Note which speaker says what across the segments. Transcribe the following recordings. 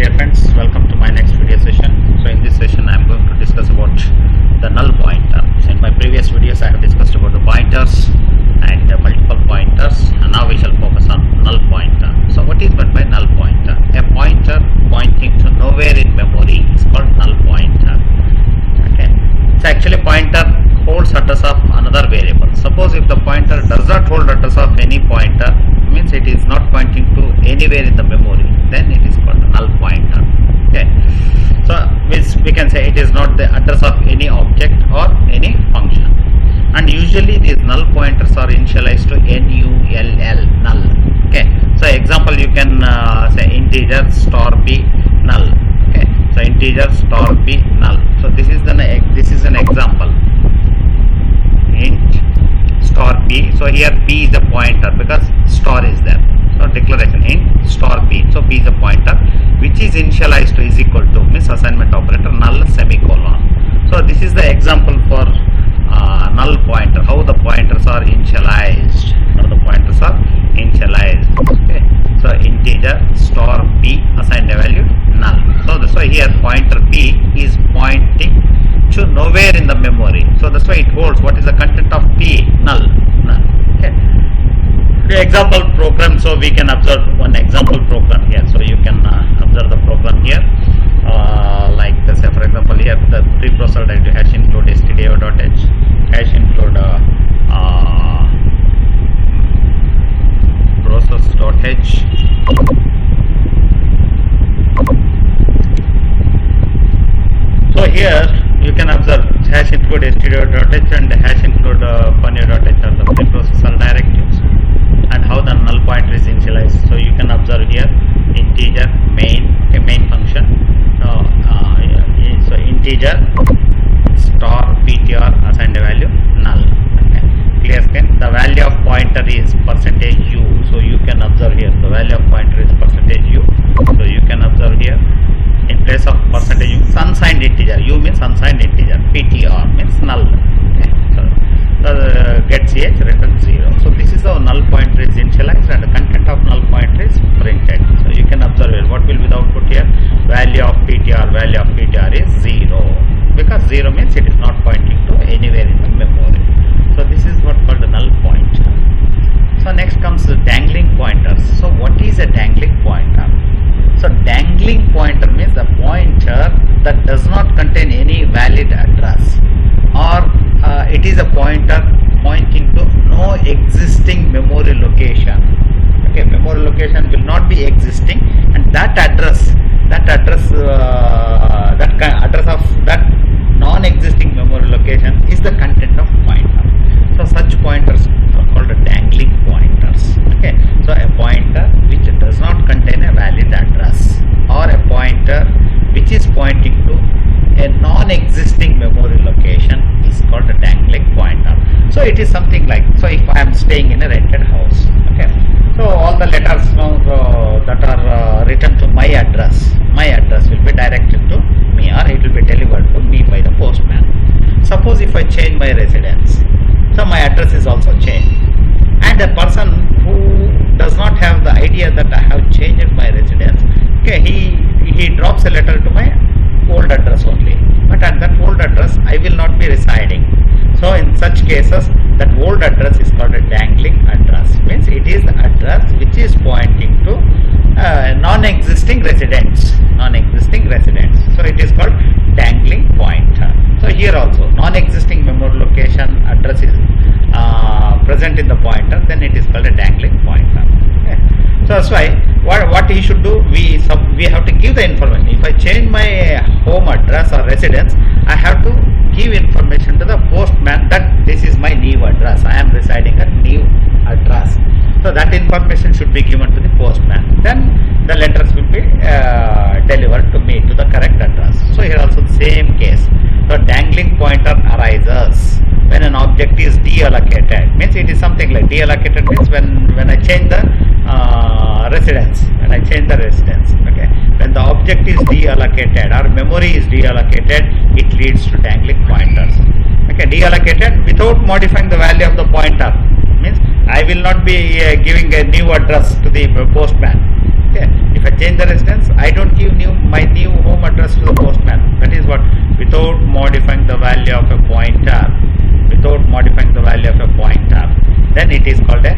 Speaker 1: dear friends, welcome to my next video session. So in this session I am going to discuss about the null pointer. So in my previous videos I have discussed about the pointers and multiple pointers, and now we shall focus on null pointer. So what is meant by null pointer? A pointer pointing to nowhere in memory is called null pointer. Okay. So actually pointer holds address of another variable. Suppose if the pointer does not hold address of any pointer, means it is not pointing to anywhere in the memory, then it is called a null pointer. Okay, so we can say it is not the address of any object or any function, and usually these null pointers are initialized to null. Okay, so example you can say integer star b null. Okay, so integer star b null. So this is an example. Int star b. So here b is a pointer because star is there. So declaration int star b. So b is a pointer which is initialized to is equal to means assignment operator null semicolon. So this is the example for null pointer. How the pointers are initialized. Okay. So integer star b assigned a value null. So that's why here pointer b is pointing to nowhere in the memory. So that's why it holds what is the content of p null. Okay. The example program. So we can observe one example program here. So you can observe the program here. Like this, for example, here the preprocessor directory hash include stdio.h hash include process.h. So here you can observe hash include stdio.h and hash include funny.h are the preprocessor directives, and how the null pointer is initialized. So you can observe here integer main function. So integer star ptr assigned a value null. Okay. Clear screen. The value of pointer is percentage %u. So you can observe here the value of pointer is percentage %u. So you can observe here in place of percentage %u unsigned integer. U means unsigned integer. Ptr means null. Okay. So get ch return 0. So this is how null pointer is initialized and the content of null pointer is printed. So you can observe here what will be the output here. Value of ptr is 0, because 0 means it is not pointing to anywhere in the memory. So this is what called the null pointer. So next comes the dangling pointers. So what is a dangling pointer? So dangling pointer means the pointer that does not contain any valid address, or it is a pointer pointing to no existing memory location. Okay, memory location will not be existing, and that address of that non-existing memory location is the content of pointer. So such pointers are called dangling pointers. Okay, so a pointer which does not contain a valid address, or a pointer which is pointing to a non-existing memory location is called a dangling pointer. So it is something like, so if I am staying in a rented house, okay, so all the letters that are written to my address will be directed to me, or it will be delivered to me by the postman. Suppose if I change my residence, so my address is also changed, and a person who does not have the idea that I have changed my residence, okay, he drops a letter to my old address only, but at that old address I will not be residing. So in such cases, that old address is called a dangling address. Means it is the address which is pointing to non-existing residents. So it is called dangling pointer. So here also non-existing memory location address is present in the pointer, then it is called a dangling pointer. Okay. So that's why what he should do, we have to give the information. If I change my home address or residence, I have to give information to the postman that this is my new address. I am residing at new address. So that information should be given to the postman. Then the letters will be delivered to me to the correct address. So here also the same case. So dangling pointer arises when an object is deallocated. Means it is something like deallocated means when I change the residence. Okay. When the object is deallocated or memory is deallocated, it leads to dangling pointers. Okay, deallocated without modifying the value of the pointer means I will not be giving a new address to the postman. Okay. If I change the residence, I don't give new modifying the value of a pointer, then it is called a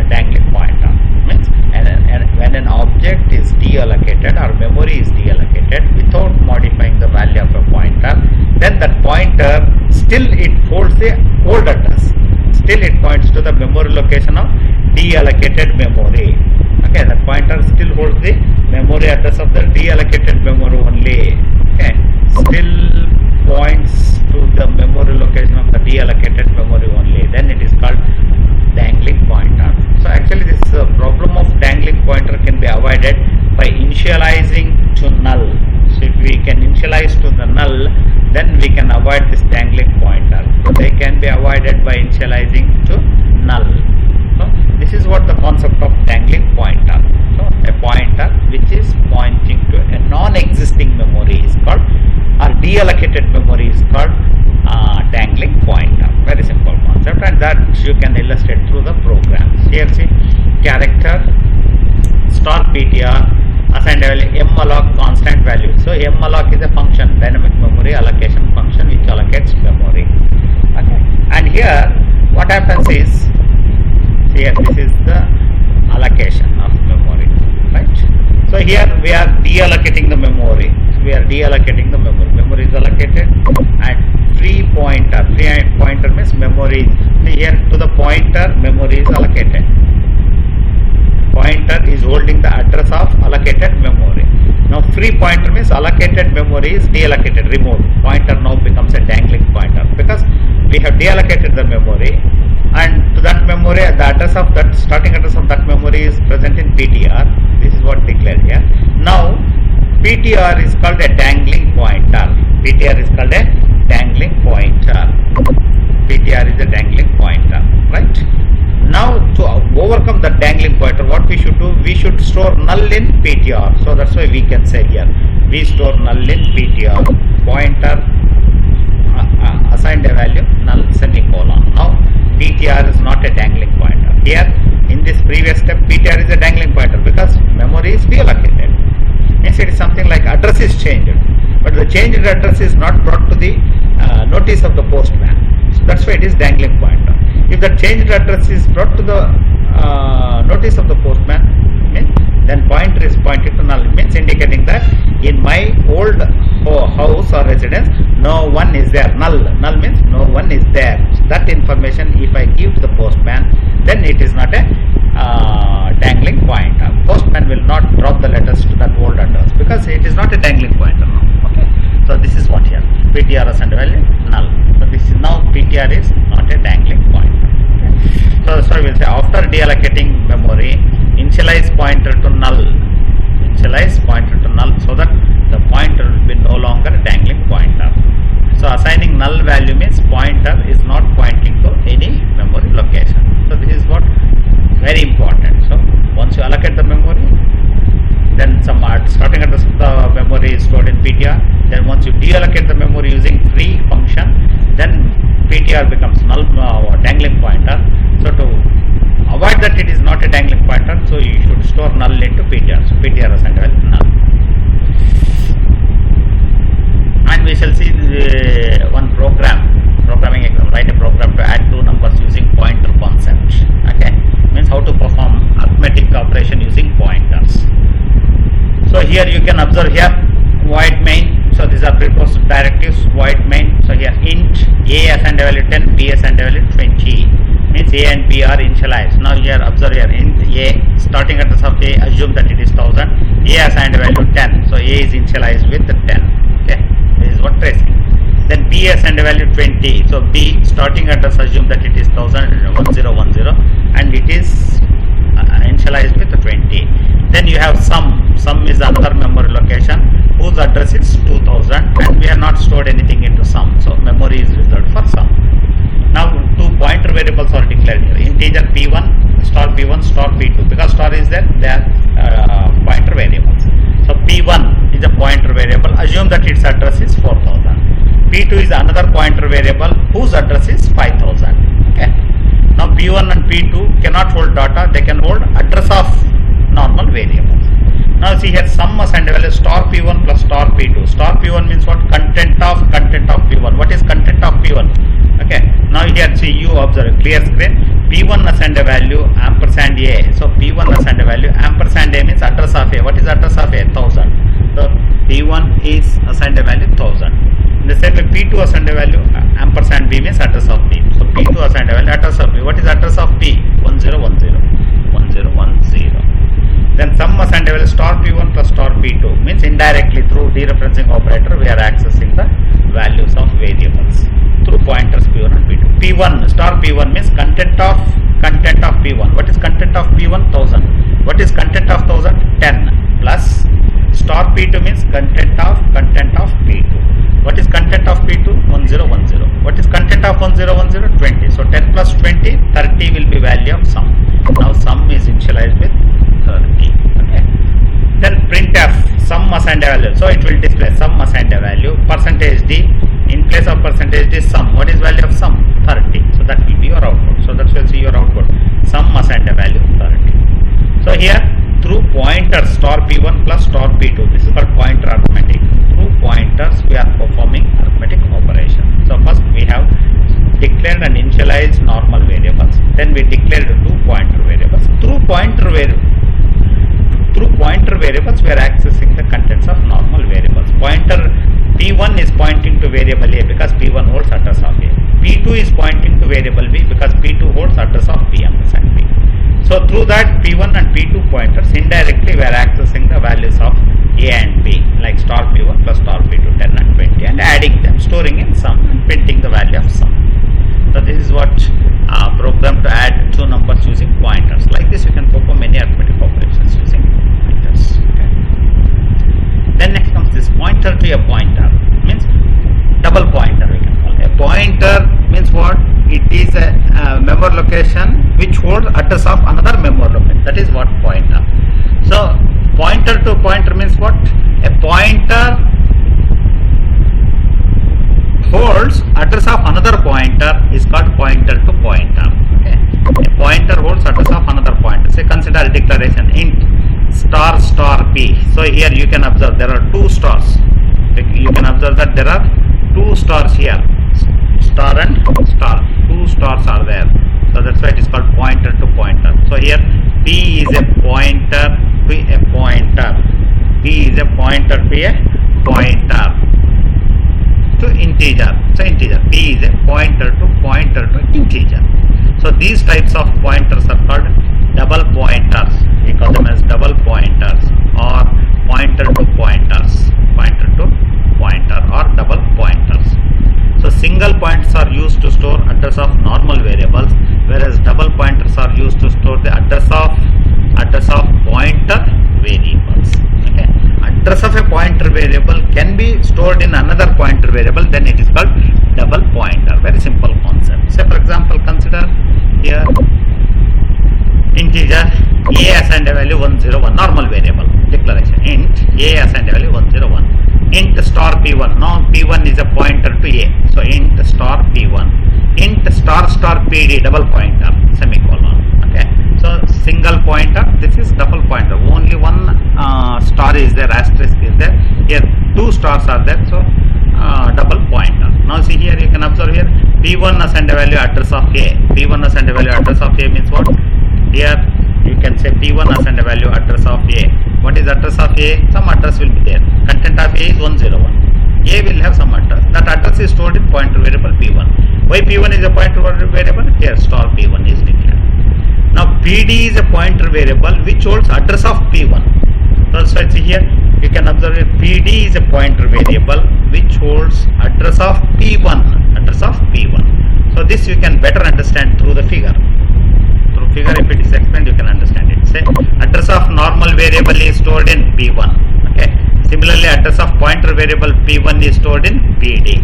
Speaker 1: dangling pointer. Means and when an object is deallocated or memory is deallocated without modifying the value of a pointer, then that pointer still it holds the old address. Still it points to the memory location of deallocated memory. Okay, the pointer still holds the memory address of the deallocated memory only. Okay, still points to the memory location of the deallocated memory only. Then it is called dangling pointer. So actually this problem of dangling pointer can be avoided by initializing to null. So if we can initialize to the null, then we can avoid this dangling pointer. They can be avoided by initializing to null. So this is what the concept of dangling pointer. So a pointer which is pointing to a non-existing memory is called, or deallocated memory is called dangling pointer. Very simple concept, and that you can illustrate through the programs. Here see, character star ptr assigned value malloc constant value. So malloc is a function, dynamic memory allocation function which allocates memory. Okay, and here what happens is, here this is the allocation of memory, right? So here we are deallocating the memory. So we are deallocating the memory. Memory is allocated, and free pointer means memory. Here to the pointer, memory is allocated. Pointer is holding the address of allocated memory. Now free pointer means allocated memory is deallocated, removed. Pointer now becomes a dangling pointer because we have deallocated the memory, and to that memory the address of that starting address of that memory is present in PTR. This is what declared here. Now PTR is called a dangling pointer. PTR is called a dangling pointer. PTR is a dangling pointer, right? Now to overcome the dangling pointer, what we should do? We should store null in PTR. So that's why we can say here we store null in PTR. Pointer assigned a value null semicolon. Now PTR is not a dangling pointer. Here in this previous step, PTR is a dangling pointer because memory is deallocated. Means it is something like address is changed, but the changed address is not brought to the notice of the postman. So that's why it is dangling pointer. If the changed address is brought to the notice of the postman, then pointer is pointed to null. Means indicating that in my old house or residence no one is there. Null means no one is there. So that information if I give to the postman, then it is not a dangling pointer. Postman will not drop the letters to that old address because it is not a dangling pointer now. Okay, so this is what here PTR assigned value null. So this is now PTR is not a dangling pointer. Okay. So we will say after deallocating memory, initialize pointer to null. Initialize pointer to null so that the pointer will be no longer a dangling pointer. So assigning null value means pointer is not pointing to any memory location. So this is what very important. So once you allocate the memory, then some starting address of the memory is stored in PTR. Then once you deallocate the memory using free function, then PTR becomes null dangling pointer. So to avoid that it is not a dangling pointer, so you should store null into PTR. So PTR assigned value null. And we shall see one programming example. Write a program to add two numbers using pointer concept. Okay, means how to perform arithmetic operation using pointers. So here you can observe here void main. So these are preposed directives. Void main. So here int a assigned value 10, b assigned value 20. Means a and b are initialized. Now here observe here int a starting address of a, assume that it is 1000. A assigned value 10. So a is initialized with 10. Okay, this is what tracing. Then b assigned value 20. So b starting address assume that it is 1010 and it is initialized with 20. Then you have sum. Sum is another memory location whose address is 2000 and we have not stored anything into sum. So memory is reserved for sum. Now two pointer variables are declared here. Integer p1, star p2. Because star is there, they are pointer variables. So p1 is a pointer variable. Assume that its address is 4000. p2 is another pointer variable whose address is 5000. Okay. Now p1 and p2 cannot hold data, they can hold address of normal variables. Now see here sum assigned value star p1 plus star p2. Star p1 means what? Content of p1. What is content of p1? Okay, now here see, you observe clear screen. P1 assigned a value ampersand A. So P1 assigned a value ampersand A means address of A. What is address of A? 1000. So P1 is assigned a value 1000. In the same way, P2 assigned a value ampersand B means address of B. So P2 assigned a value address of B. What is address of B? 1010. 1010. Then sum assigned a value star P1 plus star P2 means indirectly through dereferencing operator we are accessing the values of variables through pointers P1 and P2. P1 star P1 means content of P1. What is content of P1? 1000. What is content of 1000? 10 plus star P2 means content of P2. What is content of P2? 1010. What is content of 1010? 20. So 10 plus 20, 30 will be value of sum. Now sum is initialized with 30. Okay. Then printf sum assigned a value. So it will display sum assigned a value percentage D. In place of percentage D sum. What is value of sum? 30. So that will be your output. So that will see your output. Sum assigned a value 30. So here through pointers star P1 plus star P2. This is called pointer arithmetic. Through pointers we are performing arithmetic operation. So first we have declared and initialized normal variables. Then we declared two pointer variables. Through pointer variables we are accessing the contents of normal variables. Pointer P1 is pointing to variable A because P1 holds address of A. P2 is pointing to variable B because P2 holds address of B ampersand B. So through that P1 and P2 pointers indirectly we are accessing the values of A and B like star P1 plus star P2 10 and 20 and adding them, storing in sum and printing the value of sum. So this is what program to add two numbers using pointers. Like this you can perform many arithmetic operations using pointers. Okay. Then next comes this pointer to a pointer means double pointer we can call it. A pointer means what? It is a memory location which holds address of another memory location. That is what pointer. So pointer to pointer means what? A pointer holds address of another pointer is called pointer to pointer. Okay. A pointer holds address of another pointer. Say consider a declaration int star star p. So here you can observe there are two stars. You can observe that there are two stars here, star and star. Two stars are there. So that's why it is called pointer to pointer. So here p is a pointer to a pointer. P is a pointer to a pointer to integer. So integer. P is a pointer to integer. So these types of pointers are called double pointers. We call them as double pointers or pointer to pointers. Pointer to pointer or double pointers. So single pointers are used to store address of normal variables, whereas double pointers are used to store the address of pointer variables. Okay. Address of a pointer variable can be stored in another pointer variable, then it is called double pointer. Very simple concept. Say for example, consider here integer a assigned a value 101, normal variable declaration int a assigned a value 101, int star p1. Now p1 is a pointer to a, so int star p1, int star pd, double pointer, semicolon. Okay, so single pointer, this is double pointer, only one star is there, asterisk is there. Here two stars are there, so double pointer. Now see here, you can observe here p1 assigned a value address of a. P1 assigned a value address of a means what? Here you can say p1 assigned a value address of a. What is address of a? Some address will be there. Content of a is 101. A will have some address. That address is stored in pointer variable p1. Why p1 is a pointer variable? Here star p1 is declared. Now pd is a pointer variable which holds address of p1. So see here, you can observe that pd is a pointer variable which holds address of p1. Address of p1. So this you can better understand through the figure. Through figure, if it is explained, you can understand it. Say address of normal variable is stored in p1. Okay. Similarly, address of pointer variable p1 is stored in pd.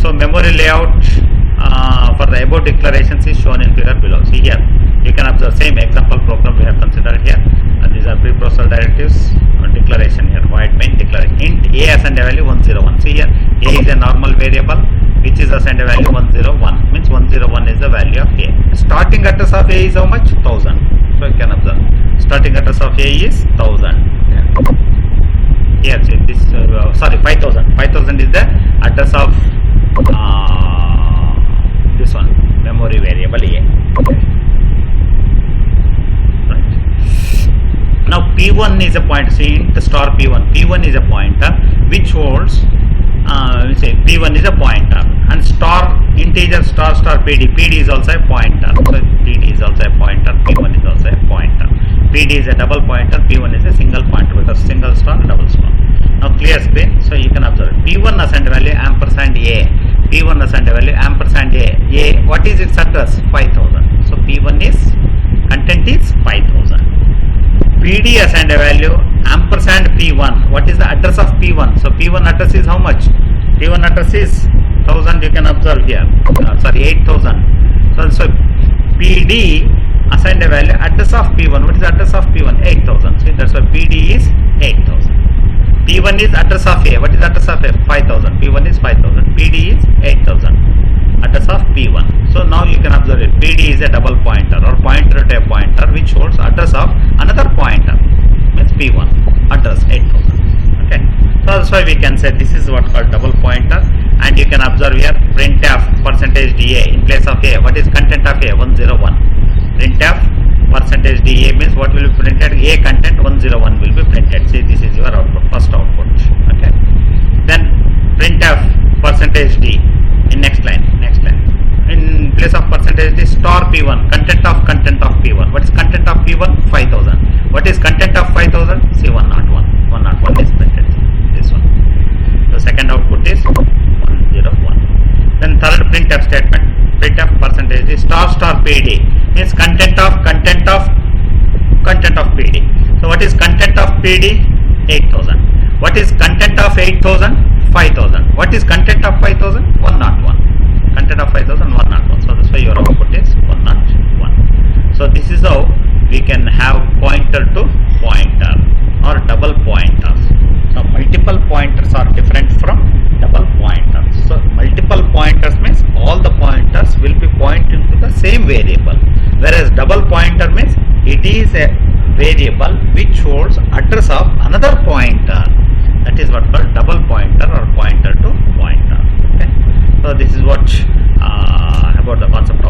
Speaker 1: So memory layout for the above declarations is shown in figure below. See here, you can observe same example program we have considered here. These are preprocessor directives. Declaration here, void main declaration int a assigned a value 101. See here, a is a normal variable which is assigned a value 101, means 101 is the value of a. Starting address of a is how much? 1000. So you can observe starting address of a is 1000. Here see this 5000. 5000 is the address of this one. memory variable A. Right. Now P1 is a pointer. See, int star P1. P1 is a pointer which holds. Say P1 is a pointer, and star integer star PD. PD is also a pointer. So PD is also a pointer. P1 is also a pointer. PD is a double pointer. P1 is a single pointer because single star, double star. Now clear screen. So you can observe P1 assigned value ampersand A. P1 assigned value ampersand A. A. What is its address? 5000. So P1 is content is 5000. PD assigned a value ampersand P1. What is the address of P1? So P1 address is how much? P1 address is 1000. You can observe here. Sorry, 8000. So PD assigned a value address of P1. What is the address of P1? 8000. See, that's why PD is 8000. P1 is address of A. What is the address of A? 5000. P1 is 5000. PD is 8000. Address of P1. So now you can observe it. PD is a double pointer or pointer to a pointer which holds address of another pointer. Means P1. Address 8000. Okay. So that's why we can say this is what called double pointer. And you can observe here printf percentage DA in place of A. What is content of A? 101. Printf percentage DA means what will be printed? A content 101 will be printed. See, this is your output, first output. Okay. Then printf percentage D in next line. In place of percentage D star P1, content of P1. What is content of P1? 5000. What is content of 5000? See, 101. 101 is printed. This one. The second output is 101. Then third printf statement. Printf percentage D star PD means content of PD. So what is content of PD? 8000. What is content of 8000? 5000. What is content of 5000? 101. Content of 5000, 101. So that's why your output is 101. So this is how we can have pointer to pointer or double pointers. So multiple pointers are different from double pointers. So multiple pointers means all the pointers will be pointing to the same variable, whereas double pointer means it is a variable which holds address of another pointer. That is what called double pointer or pointer to pointer. Okay. So this is what about the concept